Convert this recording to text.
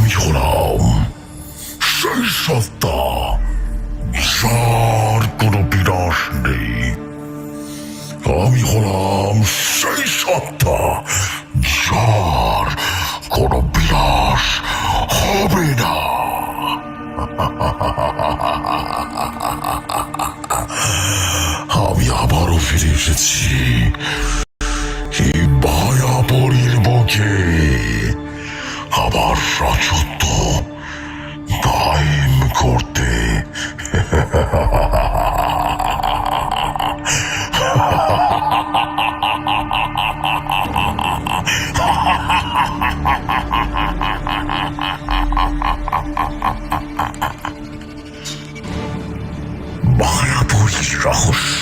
আমি হলাম সেই সত্তা যার কোনো বিনাশ নেই। আমি হলাম সেই সত্তা যার কোনো বিনাশ হবে না। আমি আবারও ফিরে এসেছি এই মায়াবরীর বুকে আমার রাজত্ব কায়েম করতে। মায়াবরীর রহস্য